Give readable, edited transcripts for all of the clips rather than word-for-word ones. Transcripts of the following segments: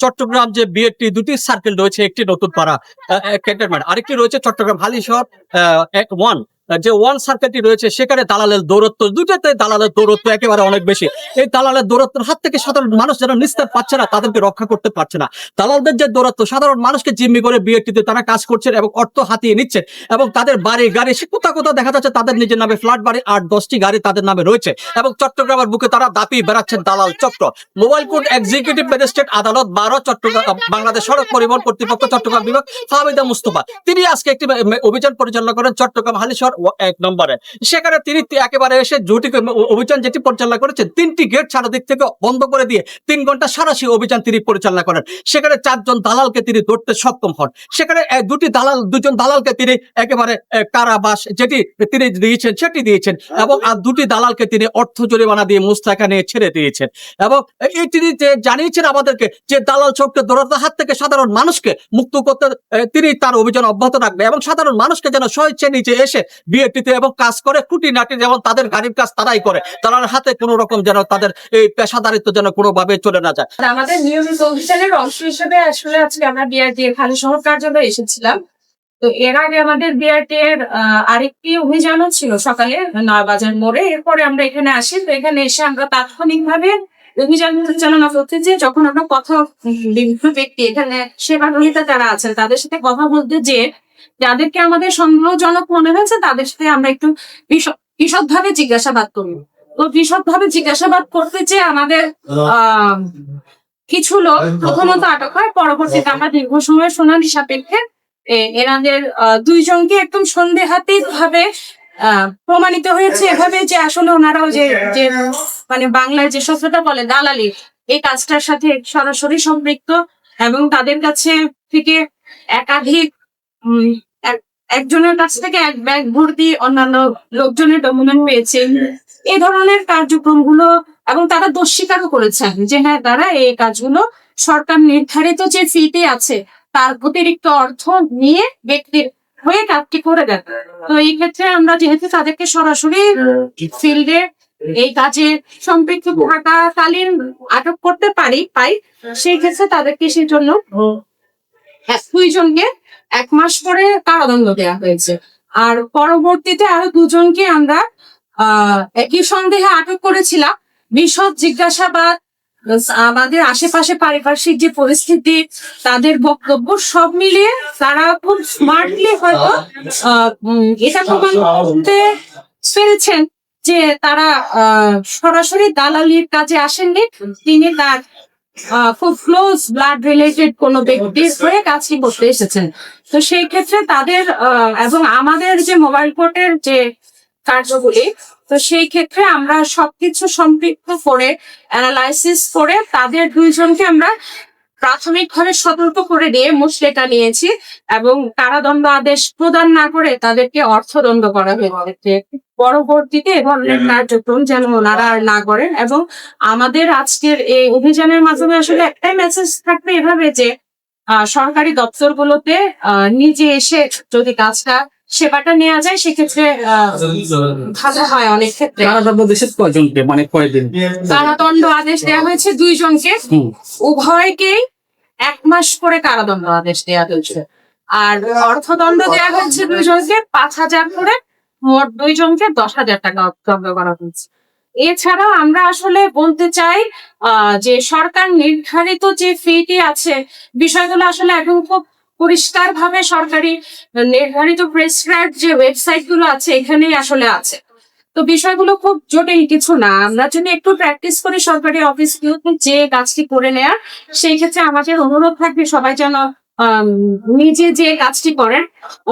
চট্টগ্রাম যে বিএডটি দুটি সার্কেল রয়েছে, একটি নতুন পাড়া ক্যান্টনমেন্ট, আরেকটি রয়েছে চট্টগ্রাম হালিশহর ওয়ান। যে ওয়ান সার্কেলটি রয়েছে সেখানে দালালের দৌরত্ব, দুটাতে দালালের দৌরত্ব একেবারে অনেক বেশি। এই দালালের দৌরত্বের হাত থেকে সাধারণ মানুষ যারা নিস্তার পাচ্ছে না, তাদেরকে রক্ষা করতে পারছে না। দালালদের যে দৌরত্ব, সাধারণ মানুষকে জিম্মি করে বিএডটিতে তারা কাজ করছেন এবং অর্থ হাতিয়ে নিচ্ছেন, এবং তাদের বাড়ি গাড়ি সে কোথাও কোথাও দেখা যাচ্ছে তাদের নিজের নামে ফ্ল্যাট বাড়ি 8-10টি গাড়ি তাদের নামে রয়েছে, এবং চট্টগ্রামের বুকে তারা দাপিয়ে বেড়াচ্ছেন দালাল চক্র। মোবাইল কোর্ট এক্সিকিউটিভ ম্যাজিস্ট্রেট আদালত 12 চট্টগ্রাম বাংলাদেশ সড়ক পরিবহন কর্তৃপক্ষ চট্টগ্রাম বিভাগ ফাহমিদা মুস্তফা, তিনি আজকে একটি অভিযান পরিচালনা করেন চট্টগ্রাম হালিশহর 1 নম্বরে। সেখানে তিনি একেবারে এসে জুটি অভিযান যেটি পরিচালনা করেছেন, 3টি গেট চারদিক থেকে বন্ধ করে দিয়ে 3 ঘন্টা সারাশি অভিযান তিনি পরিচালনা করেন। সেখানে 4 জন দালালকে তিনি ধরতে সক্ষম হন। সেখানে দুজন দালালকে তিনি একেবারে কারাবাস যেটি তিনি দিয়েছেন সেটি দিয়েছেন, এবং আর 2টি দালালকে তিনি অর্থ জরিমানা দিয়ে মুস্তাকা নিয়ে ছেড়ে দিয়েছেন। এবং এই তিনি যে জানিয়েছেন আমাদেরকে যে দালাল চক্রের দৌরাত্মের হাত থেকে সাধারণ মানুষকে মুক্ত করতে তিনি তার অভিযান অব্যাহত রাখবেন, এবং সাধারণ মানুষকে যেন স্বেচ্ছায় নিচে এসে বিএটিতে এবং কাজ করে খুঁটিনাটি যেমন তাদের গাড়ির কাজ তারাই করে, তার হাতে কোনো রকম যেন তাদের এই পেশাদারিত্ব যেন কোনোভাবে চলে না যায়। আমাদের নিয়মিত অভিযানের অংশ হিসেবে আসলে আজকে আমরা বিআরটি এর হালিশহর কার্যালয়ে এসেছিলাম। তো এর আগে আমাদের বিআরটি এর আরেকটি অভিযানও ছিল সকালে নয়াবাজার মোড়ে। এরপরে আমরা এখানে আসি। তো এখানে এসে আমরা তাৎক্ষণিকভাবে অভিযান পরিচালনা করতে যে যখন আমরা বিভিন্ন ব্যক্তি এখানে সেবা গ্রহীতা যারা আছেন তাদের সাথে কথা বলতে যে যাদেরকে আমাদের সন্দেহজনক মনে হয়েছে তাদের সাথে আমরা একটু বিশদভাবে জিজ্ঞাসাবাদ করি। তো বিশদভাবে জিজ্ঞাসাবাদ করতে যে আমাদের কিছু লোক প্রথমত আটক হয়, পরবর্তীতে আমরা দীর্ঘ সময় শুনানি সাপেক্ষে এনাদের 2 জনকে একদম সন্দেহাতীত ভাবে প্রমাণিত হয়েছে এভাবে যে আসলে ওনারাও যে মানে বাংলায় যে শব্দটা বলে দালালি, এই কাজটার সাথে সরাসরি সম্পৃক্ত, এবং তাদের কাছে থেকে একাধিক একজনের কাছ থেকে 1 ব্যাগ ভর্তি অন্যান্য লোকজনের ডকুমেন্ট পেয়েছে। এই ধরনের কার্যক্রমগুলো, এবং তারা দোষ স্বীকারও করেছেন যে হ্যাঁ তারা এই কাজগুলো সরকার নির্ধারিত যে ফিতে আছে তার অতিরিক্ত অর্থ নিয়ে ব্যক্তির হয়ে কাজটি করে দেন। তো এই ক্ষেত্রে আমরা যেহেতু তাদেরকে সরাসরি ফিল্ডে এই কাজে সম্পৃক্ত থাকাকালীন আটক করতে পাই, সেই ক্ষেত্রে তাদেরকে সেই জন্য 2 জনকে 1 মাস করে কারাদণ্ড দেওয়া হয়েছে। আর পরবর্তীতে আরো 2 জনকে আমরা একই সন্দেহে আটক করেছিলাম। বিশদ জিজ্ঞাসাবাদ, আমাদের আশেপাশে পারিপার্শ্বিক যে পরিস্থিতি, তাদের বক্তব্য সব মিলিয়ে তারা খুব স্মার্টলি হয়তো এটা প্রমাণ করতে পেরেছেন যে তারা সরাসরি দালালির কাজে আসেননি, তিনি তার খুব ক্লোজ ব্লাড রিলেটেড কোনো ব্যক্তির হয়ে কাজটি করতে এসেছেন। তো সেই ক্ষেত্রে তাদের এবং আমাদের যে মোবাইল কোর্টের যে কার্যগুলি, তো সেই ক্ষেত্রে আমরা সবকিছু সম্পৃক্ত করে অ্যানালাইসিস করে তাদের 2 জনকে আমরা প্রাথমিকভাবে সতর্ক করে দিয়ে মুচলেকা নিয়েছি, এবং কারাদণ্ড আদেশ প্রদান না করে তাদেরকে অর্থদণ্ড করা হয়েছে। পরবর্তীতে এ ধরনের কার্যক্রম যেন ওনারা আর না করেন। এবং আমাদের আজকের এই অভিযানের মাধ্যমে আসলে একটাই মেসেজ থাকবে এভাবে যে সরকারি দপ্তরগুলোতে নিজে এসে যদি কাজটা সেবাটা নেওয়া যায় সেক্ষেত্রে ভালো হয়। অনেক ক্ষেত্রে কারাদণ্ড আদেশ দেওয়া হয়েছে 2 জনকে, উভয়কেই 1 মাস করে কারাদণ্ড আদেশ দেওয়া হয়েছে। আর অর্থদণ্ড দেওয়া হয়েছে 2 জনকে 5,000 করে, মোট 2 জনকে 10,000 টাকা অর্থদণ্ড করা হয়েছে। এছাড়াও আমরা আসলে বলতে চাই যে সরকার নির্ধারিত যে ফিটি আছে বিষয়গুলো আসলে এখন খুব পরিষ্কার ভাবে সরকারি নির্ধারিত প্রেসক্রাইব যে ওয়েবসাইট গুলো আছে এখানেই আসলে আছে। তো বিষয়গুলো খুব জটিল কিছু না, আমরা যদি একটু প্র্যাকটিস করি সরকারি অফিসগুলোতে যে কাজটি করে নেওয়া, সেই ক্ষেত্রে আমাদের অনুরোধ থাকবে সবাই যেন নিজে যে কাজটি করেন,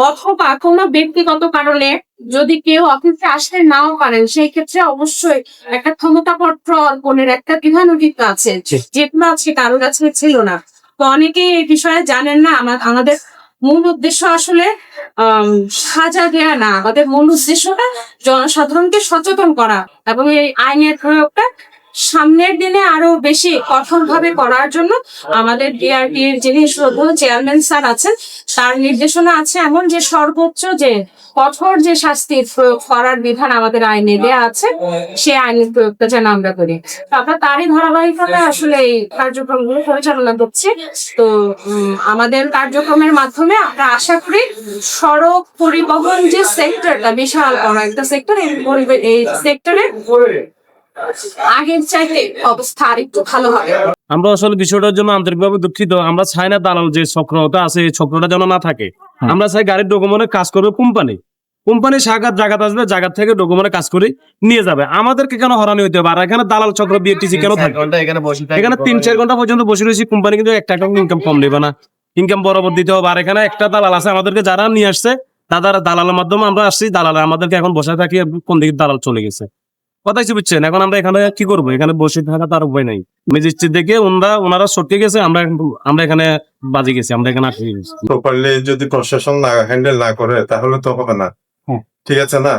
অথবা কোনো ব্যক্তিগত কারণে যদি কেউ অফিসে আসতে নাও পারেন সেই ক্ষেত্রে অবশ্যই একটা ক্ষমতাপত্র অর্পণের একটা বিধানভিত্তি আছে, যেগুলো আজকে কারোর কাছে ছিল না। তো অনেকেই এই বিষয়ে জানেন না। আমাদের মূল উদ্দেশ্য আসলে সাজা দেয়া না, আমাদের মূল উদ্দেশ্যটা জনসাধারণকে সচেতন করা এবং এই আইনের প্রয়োগটা সামনের দিনে আরো বেশি কঠোরভাবে করার জন্য আমাদের ডিআরটির যিনি শ্রদ্ধেয় চেয়ারম্যান স্যার আছেন, তার নির্দেশনা আছে এমন যে সর্বোচ্চ যে কঠোর যে শাস্তি প্রয়োগ করার বিধান আমাদের আইনে দেয়া আছে, সেই আইনের প্রয়োগটা যেন আমরা করি। তো আমরা তারই ধারাবাহিকতা আসলে এই কার্যক্রমগুলো পরিচালনা করছি। তো আমাদের কার্যক্রমের মাধ্যমে আমরা আশা করি সড়ক পরিবহন যে সেক্টরটা বিশাল বড় একটা সেক্টর, এই সেক্টরে আগের চাইতে অবস্থা আরেকটু ভালো হবে। আমরা আসলে বিষয়টার জন্য আন্তরিকভাবে দুঃখিত। আমরা চাই না দালাল যে চক্রটা আছে এই চক্রটা যেন না থাকে। আমরা চাই গাড়ির ডকুমেন্টে কাজ করবে কোম্পানি জায়গা আসবে, জায়গা থেকে ডকুমেন্টে কাজ করে নিয়ে যাবে। আমাদেরকে কেন হরানি হইতে হবে? আর এখানে দালাল চক্র বিএটিসি কেন থাকে? এখানে 3-4 ঘন্টা পর্যন্ত বসে রয়েছি, কোম্পানি কিন্তু একটা ইনকাম কম নেবে না, ইনকাম বরাবর দিতে হবে। আর এখানে একটা দালাল আছে আমাদেরকে যারা নিয়ে আসছে, তাদের দালালের মাধ্যমে আমরা আসছি, দালাল আমাদেরকে এখন বসে থাকি, কোন দিকে দালাল চলে গেছে কথাই বুঝছেন। এখন আমরা এখানে কি করবো? এখানে বসে থাকা তার উপায় নাই। ম্যাজিস্ট্রেট দেখে ওনারা সটকে গেছে, আমরা এখানে বাজে গেছি, আমরা এখানে আটকে গেছি। প্রপারলি যদি প্রশাসন না হ্যান্ডেল না করে তাহলে তো হবে না, ঠিক আছে না?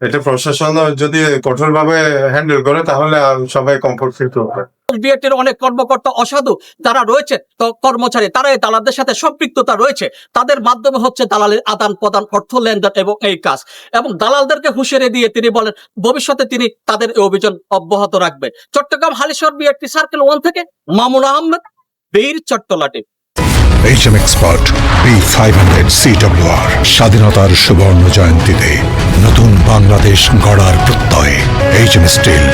এটা প্রশাসন যদি কঠোর ভাবে হ্যান্ডেল করে তাহলে সবাই কমফোর্ট ফিল করবে। বিএটির অনেক কর্মকর্তা অসাধু যারা রয়েছে, তো কর্মচারী তারা এই দালালদের সাথে সম্পৃক্ততা রয়েছে, তাদের মাধ্যমে হচ্ছে দালালের আদান প্রদান, অর্থ লেনদেন এবং এই কাজ। এবং দালালদেরকে হুঁশিয়ারি দিয়ে তিনি বলেন ভবিষ্যতে তিনি তাদের এই অভিযান অব্যাহত রাখবেন। চট্টগ্রাম হালিশহর বিএটি সার্কেল 1 থেকে মামুন আহমেদ, বীর চট্টলাটি। HM Expert B500 CWR স্বাধীনতার সুবর্ণ জয়ন্তীতে নতুন বাংলাদেশ গড়ার প্রত্যয় HM Steel।